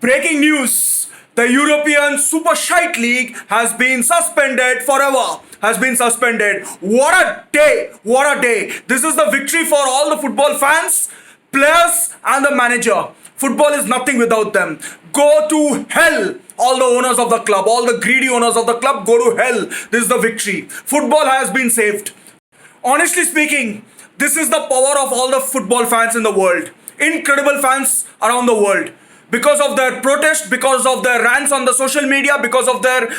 Breaking news. The European Super Shite League has been suspended forever. Has been suspended. What a day! What a day! This is the victory for all the football fans, players, and the manager. Football is nothing without them. Go to hell! All the owners of the club, all the greedy owners of the club, go to hell. This is the victory. Football has been saved. Honestly speaking, this is the power of all the football fans in the world. Incredible fans around the world. Because of their protest, because of their rants on the social media, because of their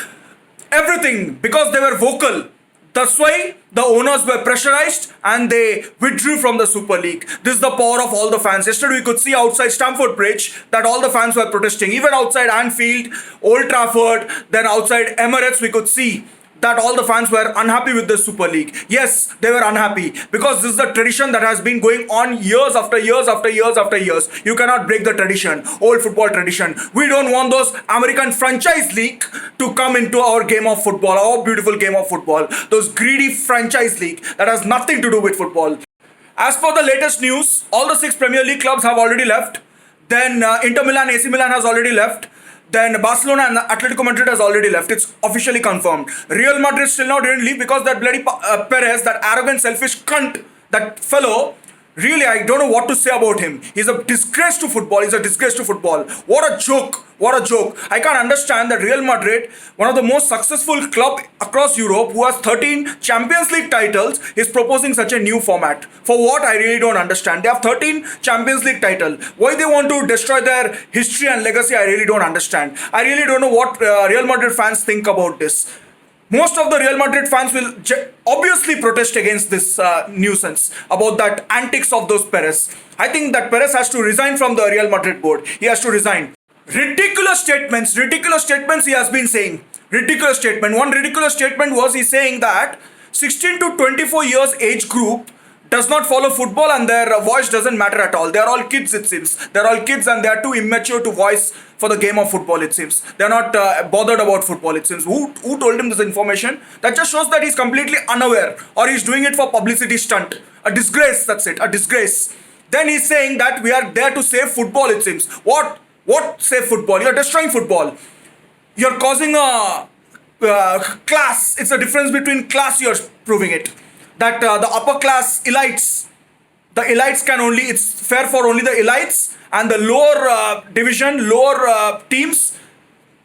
everything, because they were vocal. That's why the owners were pressurized and they withdrew from the Super League. This is the power of all the fans. Yesterday we could see outside Stamford Bridge that all the fans were protesting. Even outside Anfield, Old Trafford, then outside Emirates we could see that all the fans were unhappy with the Super League. Yes, they were unhappy because this is the tradition that has been going on years after years after years after years. You cannot break the tradition, old football tradition. We don't want those American franchise league to come into our game of football, our beautiful game of football. Those greedy franchise league that has nothing to do with football. As per the latest news, all the 6 Premier League clubs have already left. Then Inter Milan, AC Milan has already left. Then Barcelona and Atletico Madrid has already left. It's officially confirmed. Real Madrid still now didn't leave because that bloody Perez, that arrogant, selfish cunt, that fellow, really, I don't know what to say about him. He's a disgrace to football. He's a disgrace to football. What a joke. What a joke. I can't understand that Real Madrid, one of the most successful club across Europe who has 13 Champions League titles, is proposing such a new format. For what? I really don't understand. They have 13 Champions League title. Why they want to destroy their history and legacy, I really don't understand. I really don't know what Real Madrid fans think about this. Most of the Real Madrid fans will obviously protest against this nuisance about that antics of those Perez. I think that Perez has to resign from the Real Madrid board. He has to resign. Ridiculous statements he has been saying. Ridiculous statement. One ridiculous statement was he saying that 16 to 24 years age group does not follow football and their voice doesn't matter at all. They are all kids, it seems. They are all kids and they are too immature to voice for the game of football, it seems. They are not bothered about football, it seems. Who told him this information? That just shows that he's completely unaware or he's doing it for publicity stunt. A disgrace, that's it. A disgrace. Then he's saying that we are there to save football, it seems. What save football? You're destroying football. You're causing a class. It's a difference between class, you're proving it. That the upper class elites, the elites can only, it's fair for only the elites, and the lower division, lower teams,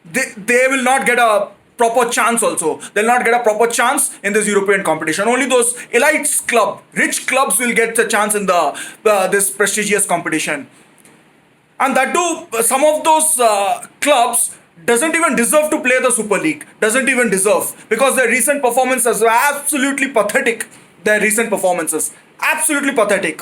they will not get a proper chance also. They'll not get a proper chance in this European competition. Only those elites club, rich clubs will get a chance in this prestigious competition. And that too, some of those clubs doesn't even deserve to play the Super League. Doesn't even deserve. Because their recent performances were absolutely pathetic. Their recent performances. Absolutely pathetic.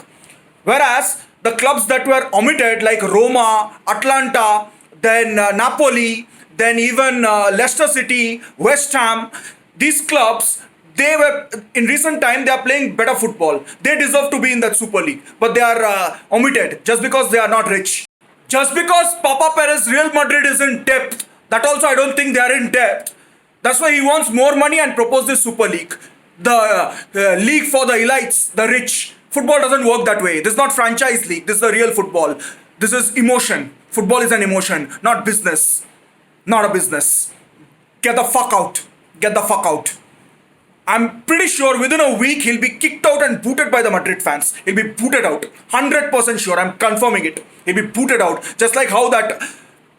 Whereas the clubs that were omitted like Roma, Atlanta, then Napoli, then even Leicester City, West Ham, these clubs, they were, in recent time, they are playing better football. They deserve to be in that Super League. But they are omitted just because they are not rich. Just because Papa Perez, Real Madrid is in debt, that also I don't think they are in debt. That's why he wants more money and proposed this Super League. The league for the elites, the rich. Football doesn't work that way. This is not franchise league. This is the real football. This is emotion. Football is an emotion, not business. Not a business. Get the fuck out. Get the fuck out. I'm pretty sure within a week he'll be kicked out and booted by the Madrid fans. He'll be booted out. 100% sure. I'm confirming it. He'll be booted out. Just like how that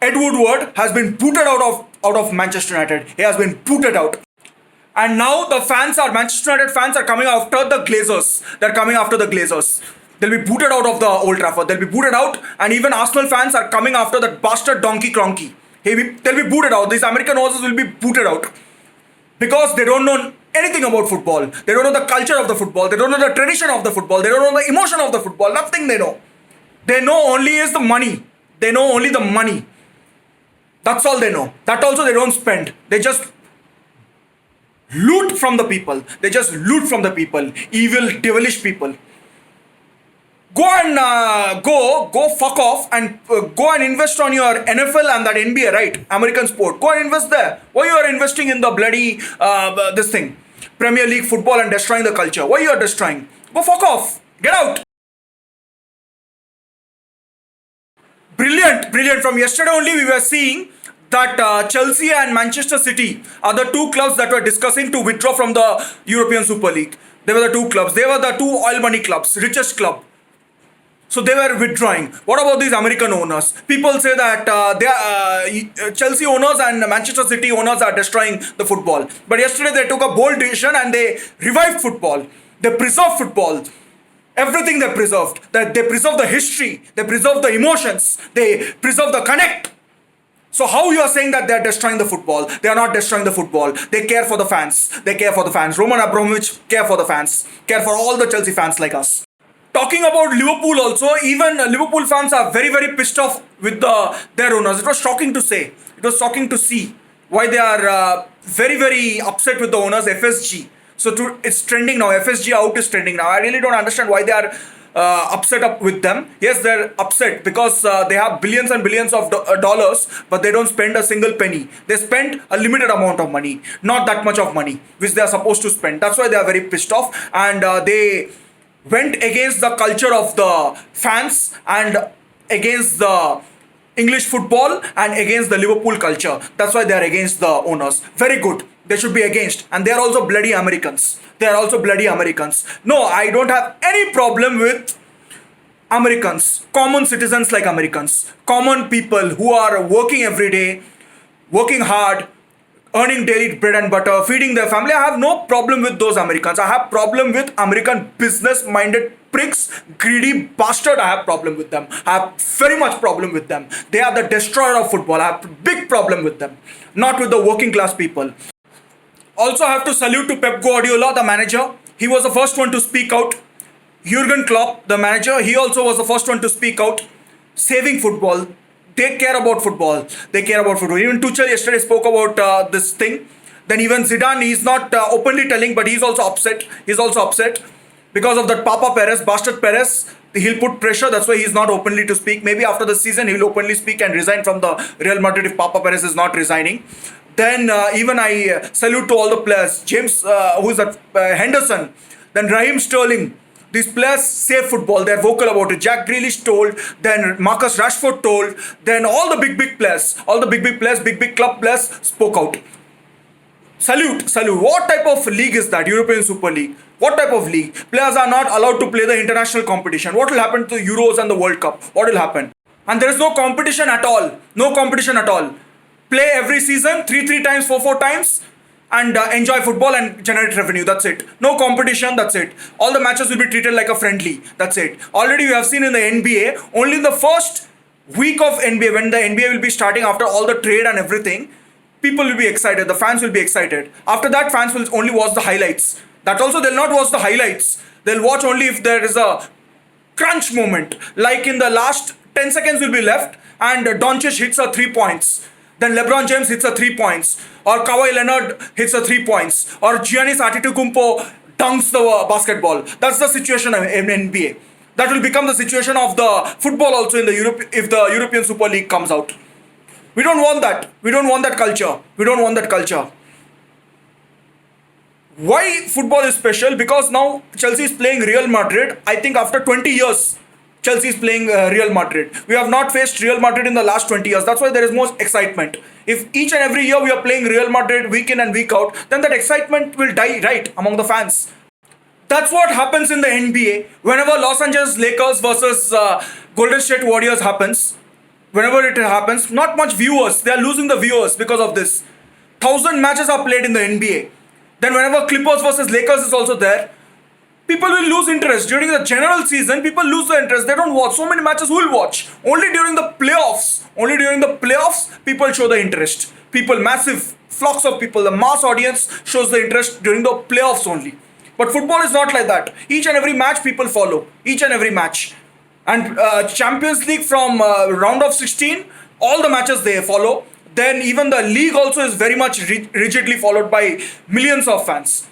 Ed Woodward has been booted out of Manchester United. He has been booted out. And now the Manchester United fans are coming after the Glazers. They're coming after the Glazers. They'll be booted out of the Old Trafford. They'll be booted out. And even Arsenal fans are coming after that bastard Donkey Cronky. They'll be booted out. These American horses will be booted out. Because they don't know anything about football. They don't know the culture of the football. They don't know the tradition of the football. They don't know the emotion of the football. Nothing they know. They know only is the money. They know only the money. That's all they know. That also they don't spend. They just loot from the people. They just loot from the people. Evil, devilish people. Go and go fuck off and go and invest on your NFL and that NBA, right? American sport. Go and invest there. Why you are investing in the bloody this thing, Premier League football, and destroying the culture? Why you are destroying? Go fuck off. Get out. Brilliant. From yesterday only, we were seeing that Chelsea and Manchester City are the two clubs that were discussing to withdraw from the European Super League. They were the two clubs. They were the two oil money clubs, richest club. So they were withdrawing. What about these American owners? People say that Chelsea owners and Manchester City owners are destroying the football. But yesterday they took a bold decision and they revived football. They preserved football. Everything they preserved. That they preserved the history. They preserved the emotions. They preserved the connect. So how you are saying that they are destroying the football? They are not destroying the football. They care for the fans. They care for the fans. Roman Abramovich care for the fans. Care for all the Chelsea fans like us. Talking about Liverpool also, even Liverpool fans are very pissed off with their owners. It was shocking to say. It was shocking to see why they are very upset with the owners, FSG. So it's trending now. FSG out is trending now. I really don't understand why they are upset up with them. Yes, they're upset because they have billions and billions of dollars, but they don't spend a single penny. They spend a limited amount of money, not that much of money, which they are supposed to spend. That's why they are very pissed off, and they went against the culture of the fans and against the English football and against the Liverpool culture. That's why they are against the owners. Very good. They should be against. And they are also bloody Americans. They are also bloody Americans. No, I don't have any problem with Americans. Common citizens like Americans. Common people who are working every day, working hard, earning daily bread and butter, feeding their family. I have no problem with those Americans. I have problem with American business-minded pricks, greedy bastard. I have problem with them. I have very much problem with them. They are the destroyer of football. I have big problem with them. Not with the working class people. Also, I have to salute to Pep Guardiola, the manager. He was the first one to speak out. Jurgen Klopp, the manager, he also was the first one to speak out. Saving football. They care about football. They care about football. Even Tuchel yesterday spoke about this thing. Then even Zidane, he's not openly telling, but he's also upset. He's also upset because of that Papa Perez, bastard Perez. He'll put pressure. That's why he's not openly to speak. Maybe after the season, he'll openly speak and resign from the Real Madrid if Papa Perez is not resigning. Then even I salute to all the players. James, who's that? Henderson. Then Raheem Sterling. These players save football. They're vocal about it. Jack Grealish told. Then Marcus Rashford told. Then all the big players, big club players spoke out. Salute. What type of league is that? European Super League. What type of league? Players are not allowed to play the international competition. What will happen to the Euros and the World Cup? What will happen? And there is no competition at all. No competition at all. Play every season, three times, four times, and enjoy football and generate revenue. That's it. No competition. That's it. All the matches will be treated like a friendly. That's it. Already we have seen in the NBA, only in the first week of NBA, when the NBA will be starting after all the trade and everything, people will be excited. The fans will be excited. After that, fans will only watch the highlights. That also, they'll not watch the highlights. They'll watch only if there is a crunch moment. Like in the last 10 seconds will be left and Doncic hits a 3 points. Then LeBron James hits a 3 points. Or Kawhi Leonard hits a 3 points. Or Giannis Antetokounmpo dunks the basketball. That's the situation in NBA. That will become the situation of the football also in the Europe if the European Super League comes out. We don't want that. We don't want that culture. We don't want that culture. Why football is special? Because now Chelsea is playing Real Madrid. I think after 20 years, Chelsea is playing Real Madrid. We have not faced Real Madrid in the last 20 years. That's why there is more excitement. If each and every year we are playing Real Madrid week in and week out, then that excitement will die, right, among the fans. That's what happens in the NBA. Whenever Los Angeles Lakers versus Golden State Warriors happens, whenever it happens, not much viewers. They are losing the viewers because of this. 1,000 matches are played in the NBA. Then whenever Clippers versus Lakers is also there, people will lose interest. During the general season, people lose the interest. They don't watch. So many matches who will watch? Only during the playoffs. Only during the playoffs, people show the interest. People, massive flocks of people, the mass audience shows the interest during the playoffs only. But football is not like that. Each and every match people follow. Each and every match. And Champions League from round of 16, all the matches they follow. Then even the league also is very much rigidly followed by millions of fans.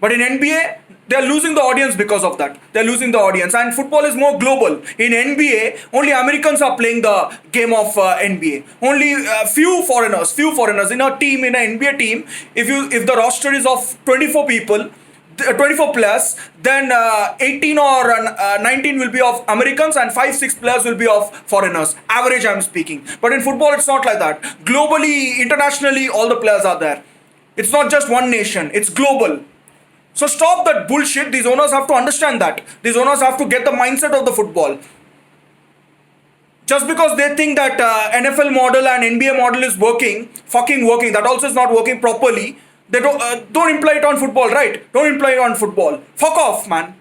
But in NBA, they are losing the audience because of that. They are losing the audience. And football is more global. In NBA, only Americans are playing the game of NBA. Only few foreigners. In a team, in an NBA team, if the roster is of 24 people, 24 players, then 18 or 19 will be of Americans and 5 6 players will be of foreigners. Average, I'm speaking. But in football, it's not like that. Globally, internationally, all the players are there. It's not just one nation, it's global. So stop that bullshit. These owners have to understand that. These owners have to get the mindset of the football. Just because they think that NFL model and NBA model is working, fucking working, that also is not working properly. They don't imply it on football, right? Don't imply it on football. Fuck off, man.